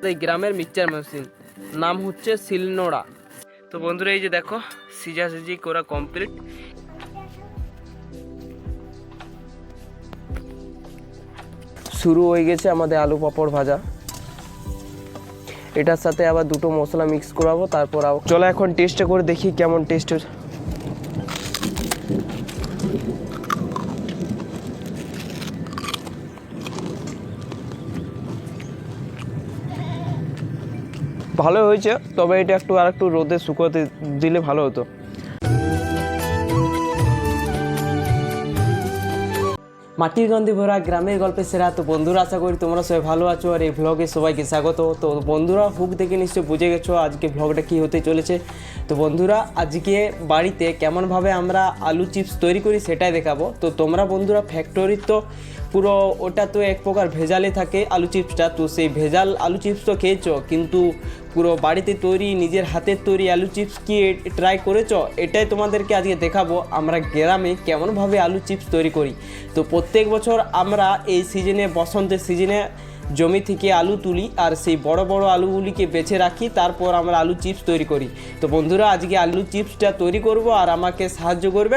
আমাদের গ্রামের mixture machine, নাম হচ্ছে শিলনোড়া। তো বন্ধুরা এই যে দেখো সিজাসিজি করা কমপ্লিট। শুরু হয়ে গেছে আমাদের আলু পাঁপড় ভাজা। এটার সাথে আবার দুটো মশলা মিক্স করাবো, তারপর চলো এখন টেস্টটা করে দেখি কেমন টেস্ট হচ্ছে। ভালো হয়েছে, তবে এটা আরেকটু রোদে শুকোতে দিলে ভালো হতো। মাটির গন্ধে ভরা গ্রামের গল্পে সেরা। তো বন্ধুরা আশা করি তোমরা সবাই ভালো আছো, আর এই ভ্লগে সবাইকে স্বাগত। তো বন্ধুরা হুক দেখে নিশ্চয়ই বুঝে গেছো আজকে ভ্লগটা কী হতে চলেছে। তো বন্ধুরা আজকে বাড়িতে কেমনভাবে আমরা আলু চিপস তৈরি করি সেটাই দেখাবো। তো তোমরা বন্ধুরা ফ্যাক্টরির তো পুরো ওটা তো এক প্রকার ভেজালে থাকে আলু চিপসটা, তো সেই ভেজাল আলু চিপস তো খেয়েছো, কিন্তু পুরো বাড়িতে তৈরি নিজের হাতের তৈরি আলু চিপস কি ট্রাই করেছো? এটাই তোমাদেরকে আজকে দেখাবো আমরা গ্রামে কেমনভাবে আলু চিপস তৈরি করি। তো প্রত্যেক বছর আমরা এই সিজনে, বসন্তের সিজনে জমি থেকে আলু তুলি আর সেই বড় বড় আলুগুলিকে বেছে রাখি, তারপর আমরা আলু চিপস তৈরি করি। তো বন্ধুরা আজকে আলু চিপসটা তৈরি করব আর আমাকে সাহায্য করবে।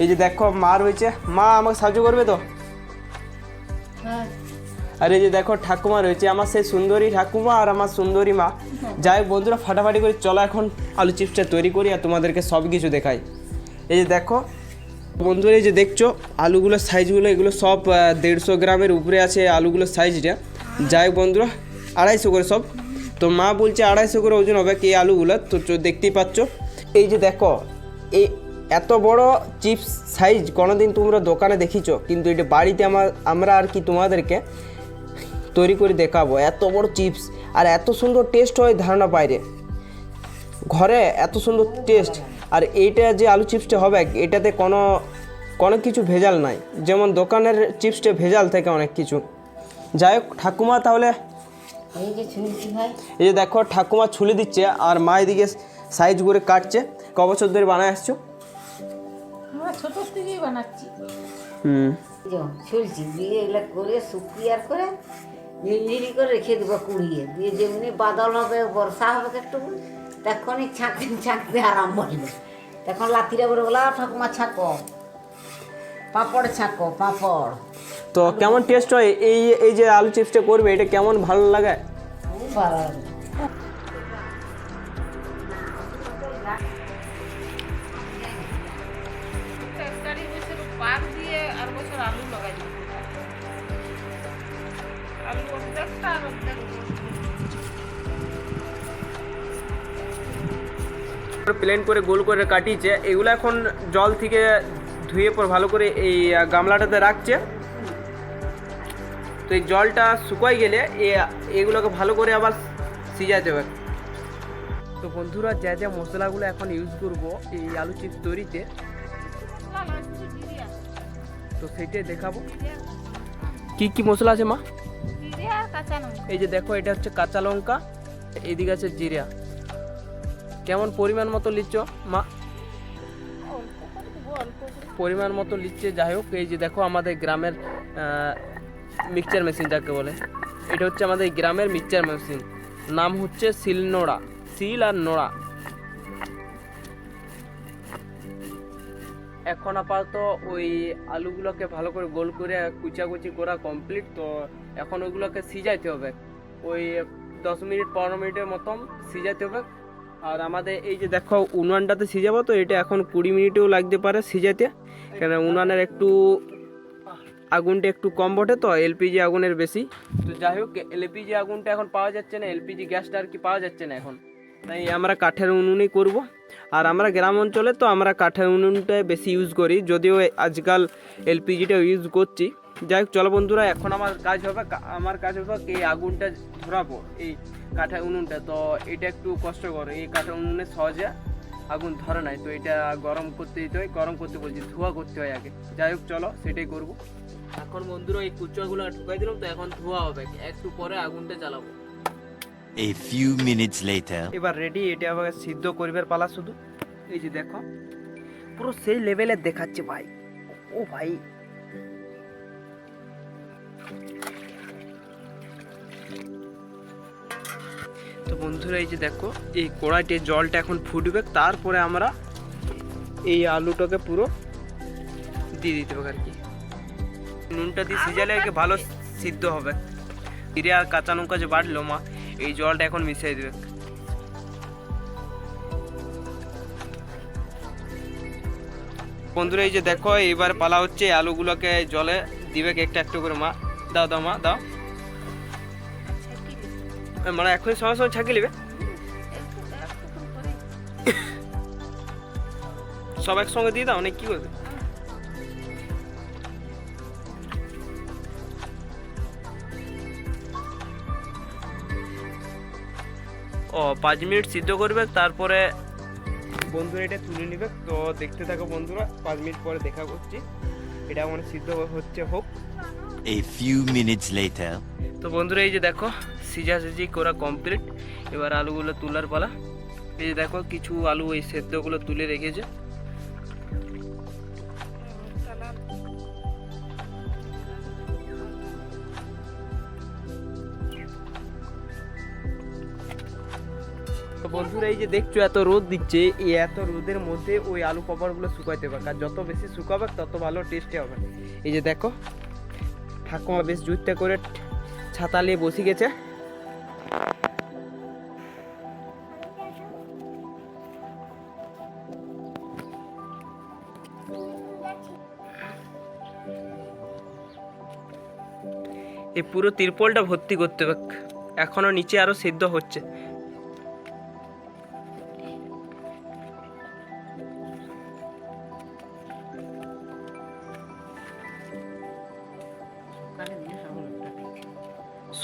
এই যে দেখো মা রয়েছে, মা আমাকে সাহায্য করবে তো? আর এই যে দেখো ঠাকুমা রয়েছে, আমার সেই সুন্দরী ঠাকুমা আর আমার সুন্দরী মা। যাই হোক বন্ধুরা ফাটাফাটি করে চলো এখন আলু চিপসটা তৈরি করি আর তোমাদেরকে সব কিছু দেখাই। এই যে দেখো বন্ধুরা, এই যে দেখছো আলুগুলোর সাইজগুলো, এগুলো সব 150 গ্রামের উপরে আছে আলুগুলোর সাইজটা। যাই হোক বন্ধুরা 250 করে সব। তো মা বলছে 250 করে ওজন হবে কি আলুগুলো। তো দেখতেই পাচ্ছ এই যে দেখো, এই এত বড় চিপস সাইজ কোনোদিন তোমরা দোকানে দেখিছো, কিন্তু এটা বাড়িতে আমরা আর কি তোমাদেরকে তৈরি করে দেখাবো। এত বড় চিপস আর এত সুন্দর টেস্ট হয় ধারণা বাইরে, ঘরে এত সুন্দর টেস্ট। আর এইটা যে আলু চিপসটা হবে এটাতে কোনো কিছু ভেজাল নাই, যেমন দোকানের চিপসটা ভেজাল থাকে অনেক কিছু। যাই হোক ঠাকুমা তাহলে এই যে দেখো ঠাকুমা ছুলে দিচ্ছে আর মা এদিকে সাইজ করে কাটছে। ক বছর ধরে বানায় আসছো? ছোট থেকেই বানাচ্ছি। ছুলছি দিয়ে এগুলো করে শুকিয়ে করে ঝিরি করে রেখে দেবো কুড়িয়ে দিয়ে, যেমনি বাদল হবে বর্ষা হবে একটু, তখনই ছাঁকতে আরাম বলবে। তখন লাঠিরা বলে বলা ঠাকুমা ছাঁকো, পাঁপড় ছাঁকো পাঁপড়। তো কেমন টেস্ট হয় এই যে আলু চিপসটা করবে, এটা কেমন ভালো লাগে? খুব ভালো লাগে। প্লেন করে গোল করে কাটিয়েছে, এগুলো এখন জল থেকে ধুয়ে পর ভালো করে এই গামলাটাতে রাখছে। তো এই জলটা শুকাই গেলে এগুলোকে ভালো করে আবার সিজাতে হবে। তো বন্ধুরা যা যা মশলাগুলো এখন ইউজ করব এই আলু চিপস তৈরিতে, তো সেটাই দেখাবো। কি কি মশলা আছে মা? এই যে দেখো এটা হচ্ছে কাঁচা লঙ্কা, এদিকে আছে জিরা। কেমন পরিমাণ মতো লিচ্ছ মা? পরিমাণ মতো লিচ্ছে। যাই হোক এই যে দেখো আমাদের গ্রামের মিক্সচার মেশিন যাকে বলে, এটা হচ্ছে আমাদের গ্রামের মিক্সচার মেশিন, নাম হচ্ছে শিলনোড়া। শিল আর নোড়া। এখন আপাতত ওই আলুগুলোকে ভালো করে গোল করে কুচাকুচি করা কমপ্লিট। তো এখন ওইগুলোকে সিজাইতে হবে, ওই 10 মিনিট 15 মিনিটের মতন সিজাইতে হবে। আর আমাদের এই যে দেখো উনুনটাতে সিজাবো, তো এটা এখন 20 মিনিটেও লাগতে পারে সিজাতে, কেন উনুনের একটু আগুনটা একটু কম বটে, তো এলপিজি আগুনের বেশি। তো যাই হোক এলপিজি আগুনটা এখন পাওয়া যাচ্ছে না, এলপিজি গ্যাসটা আর কি পাওয়া যাচ্ছে না এখন, তাই আমরা কাঠের উনুনই করব। আর আমরা গ্রাম অঞ্চলে তো আমরা কাঠের উনুনটাই বেশি ইউজ করি, যদিও আজকাল এলপিজিটা ইউজ করছি। যাই হোক চলো বন্ধুরা এখন আমার কাজ হবে এই আগুনটা ধরাবো এই কাঠের উনুনটা। তো এটা একটু কষ্টকর, এই কাঠের উনুনে সহজে আগুন ধরে নাই, তো এটা গরম করতে দিতে হয়, গরম করতে বলছি ধোয়া করতে হয় আগে। যাই হোক চলো সেটাই করব। এখন বন্ধুরা এই কুচুয়াগুলো ঢুকাই দিলাম, তো এখন ধোয়া হবে, একটু পরে আগুনটা জ্বালাবো। A few minutes later. এবার রেডি, এটা আবার সিদ্ধ করবার পালা শুধু। এই যে দেখো পুরো সেই লেভেলের দেখাচ্ছে ভাই, ও ভাই। তো বন্ধুরা এই যে দেখো এই কড়াইতে জলটা এখন ফুটবে, তারপরে আমরা এই আলুটাকে পুরো দিয়ে দিতে হবে আর কি। নুনটা দিয়ে সিজালে আর কি ভালো সিদ্ধ হবে। জিরে আর কাঁচা লঙ্কা যে বাটলো মা, এই জলটা এখন মিশিয়ে দেবে। বন্ধুরা এই যে দেখো এবার পালা হচ্ছে আলুগুলোকে জলে দিবে একটা একটু করে। মা দাও দাও মা দাও, মানে এখন সঙ্গে সঙ্গে ছাঁকিয়ে নেবে সব একসঙ্গে দিয়ে দাও, অনেক কি করবে। ও 5 মিনিট সিদ্ধ করবে, তারপরে বন্ধুরা এটা তুলে নেবে। তো দেখতে থাকো বন্ধুরা, 5 মিনিট পরে দেখা করছি। এটা মানে সিদ্ধ হচ্ছে হোক। A few minutes later. তো বন্ধুরা এই যে দেখো সিজাসিজি করা কমপ্লিট। এবার আলুগুলো তোলার পালা। এই যে দেখো কিছু আলু এই সেদ্ধগুলো তুলে রেখেছে। তো বন্ধুরা এই যে দেখছো এত রোদ দিচ্ছে, এই এত রোদের মধ্যে ওই আলু পকোড়াগুলো শুকাইতে হবে, আর যত বেশি শুকাবে তত ভালো টেস্টি হবে। এই যে দেখো ঠাকুমা বেশ জুতটা করে ছাতা নিয়ে বসে গেছে। এই পুরো তিরপলটা ভর্তি করতে হবে, এখনো নিচে আরো সিদ্ধ হচ্ছে।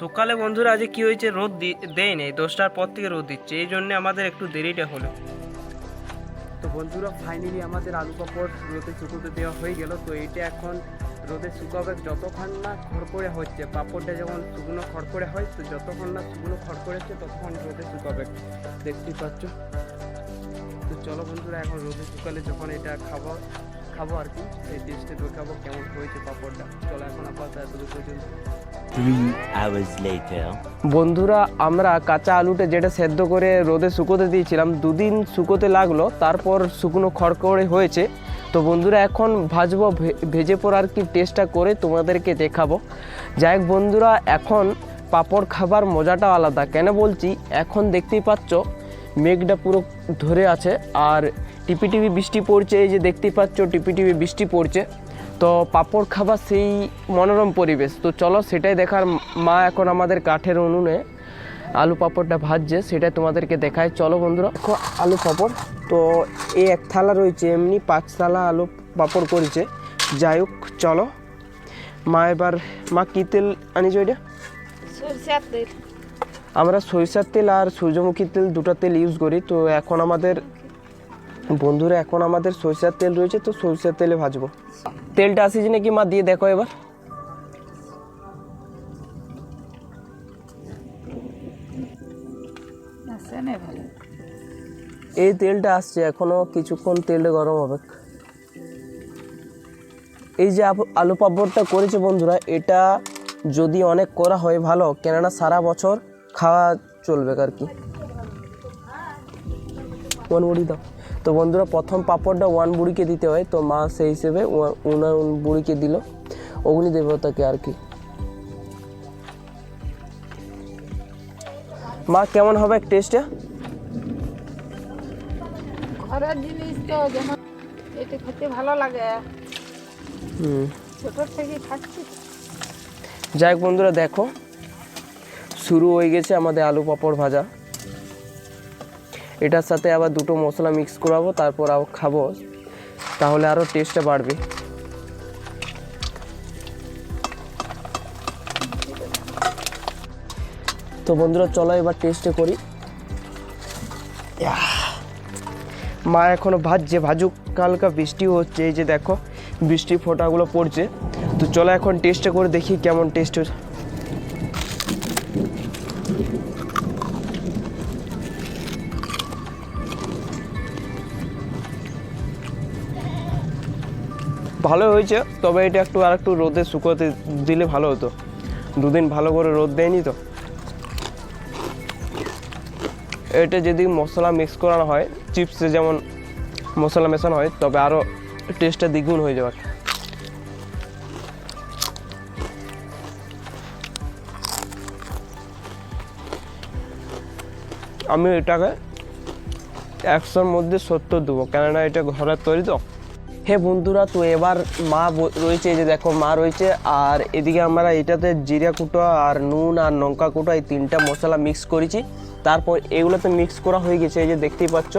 সকালে বন্ধুরা আজ কি হয়েছে, রোদ দেয় নেই, 10টার পর থেকে রোদ দিচ্ছে, এই জন্য আমাদের একটু দেরিটা হলো। তো বন্ধুরা ফাইনালি আমাদের আলু পাপড় রোদে শুকোতে দেওয়া হয়ে গেল। তো এটা এখন রোদে শুকাবে যতক্ষণ না খড়খড়ে হচ্ছে। পাপড়টা যখন শুকনো খড়খড়ে হয়, তো যতক্ষণ না শুকনো খড়খড়ে হচ্ছে ততক্ষণ রোদে শুকাবে, দেখতেই পাচ্ছ। তো চলো বন্ধুরা এখন রোদে শুকালে যখন এটা খাবো আর কি, এই টেস্টে দেখাবো কেমন হয়েছে পাপড়টা। চলো এখন আপাতত এতটুকু পর্যন্ত। 3 hours later. বন্ধুরা আমরা কাঁচা আলুটা যেটা সেদ্ধ করে রোদে শুকোতে দিয়েছিলাম, 2 দিন শুকোতে লাগলো, তারপর শুকনো খড়খড়ে হয়েছে। তো বন্ধুরা এখন ভাজবো, ভেজে পর আর কি টেস্টটা করে তোমাদেরকে দেখাবো। যাই হোক বন্ধুরা, এখন পাঁপড় খাবার মজাটাও আলাদা। কেন বলছি, এখন দেখতেই পাচ্ছ মেঘটা পুরো ধরে আছে আর টিপি টিপি বৃষ্টি পড়ছে। এই যে দেখতেই পাচ্ছ টিপি টিপি বৃষ্টি পড়ছে। তো পাঁপড় খাবার সেই মনোরম পরিবেশ। তো চলো সেটাই দেখার। মা এখন আমাদের কাঠের উনুনে আলু পাঁপড়টা ভাজছে, সেটাই তোমাদেরকে দেখায়। চলো বন্ধুরা দেখো আলু পাঁপড়। তো এই এক থালা রয়েছে, এমনি 5 থালা আলু পাঁপড় করেছে। যাই হোক চলো। মা কী তেল আনিছো এটা? সরষের তেল। আমরা সরিষার তেল আর সূর্যমুখী তেল, দুটো তেল ইউজ করি। তো এখন আমাদের বন্ধুরা সরিষার তেল রয়েছে, তো সরিষার তেলে ভাজবো। তেলটা আসিছে নাকি মা, দিয়ে দেখো এবার। এই তেলটা আসছে, এখনো কিছুক্ষণ তেলটা গরম হবে। এই যে আলু পাঁপড়টা করেছে বন্ধুরা, এটা যদি অনেক করা হয় ভালো, কেননা সারা বছর খাওয়া চলবে আর কি। 1 বুড়ি দাও। তো বন্ধুরা প্রথম পাঁপড়টা 1 বুড়িকে দিতে হয়, তো মা সেই হিসেবে 1 বুড়িকে দিল, অগ্নি দেবতাকে আর কি। মা কেমন হবে টেস্টটা? ঘরের জিনিস তো যেমন এটা খেতে ভালো লাগে, ছোট থেকে খাচ্ছি। যাই হোক বন্ধুরা দেখো শুরু হয়ে গেছে আমাদের আলু পাঁপড় ভাজা। এটার সাথে আবার 2টো মশলা মিক্স করাবো, তারপর আবার খাবো, তাহলে আরও টেস্টটা বাড়বে। তো বন্ধুরা চলো এবার টেস্টে করি। মা এখনো ভাজছে, ভাজুক, হালকা বৃষ্টিও হচ্ছে। এই যে দেখো বৃষ্টি ফোঁটাগুলো পড়ছে। তো চলো এখন টেস্টটা করে দেখি কেমন টেস্ট হচ্ছে। ভালো হয়েছে, তবে এটা আর একটু রোদে শুকোতে দিলে ভালো হতো। 2 দিন ভালো করে রোদ দেয়নি তো। এটা যদি মশলা মিক্স করানো হয়, চিপসে যেমন মশলা মেশানো হয়, তবে আরও টেস্টটা দ্বিগুণ হয়ে যাবে। আমি এটাকে 100-র মধ্যে 70 দেবো, কেননা এটা ঘরের তৈরি তো। হে বন্ধুরা, তো এবার মা রয়েছে, এই যে দেখো মা রয়েছে, আর এদিকে আমরা এটাতে জিরা কুটো আর নুন আর লঙ্কা কুটো এই 3টা মশলা মিক্স করেছি। তারপর এগুলোতে মিক্স করা হয়ে গেছে, এই যে দেখতেই পাচ্ছ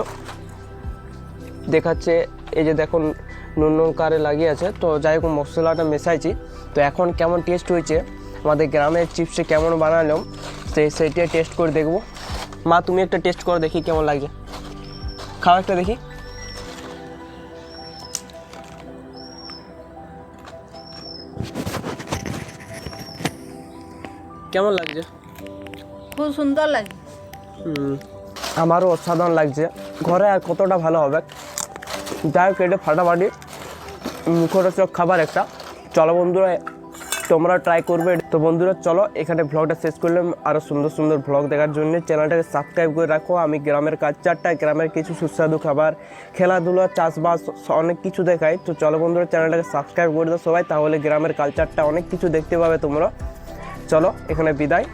দেখাচ্ছে, এই যে দেখো নুন লঙ্কারে লাগিয়ে আছে। তো যাই হোক মশলাটা মেশাইছি। তো এখন কেমন টেস্ট হয়েছে, আমাদের গ্রামের চিপসে কেমন বানালাম সেইটা টেস্ট করে দেখবো। মা তুমি একটা টেস্ট করে দেখি কেমন লাগছে, খাও একটা দেখি। কেমন লাগছে? খুব সুন্দর লাগে। আমারও অসাধারণ লাগছে। ঘরে আর কতটা ভালো হবে, যাই হোক এটা ফাটাফাটি মুখরোচক খাবার একটা। চলো বন্ধুরা, তোমরা ট্রাই করবে। তো বন্ধুরা চলো এখানে ভ্লগটা শেষ করলাম। আরও সুন্দর সুন্দর ভ্লগ দেখার জন্য চ্যানেলটাকে সাবস্ক্রাইব করে রাখো। আমি গ্রামের কালচারটা, গ্রামের কিছু সুস্বাদু খাবার, খেলাধুলা, চাষবাস অনেক কিছু দেখাই। তো চলো বন্ধুরা চ্যানেলটাকে সাবস্ক্রাইব করে দাও সবাই, তাহলে গ্রামের কালচারটা অনেক কিছু দেখতে পাবে তোমরা। চলো এখানে বিদায়।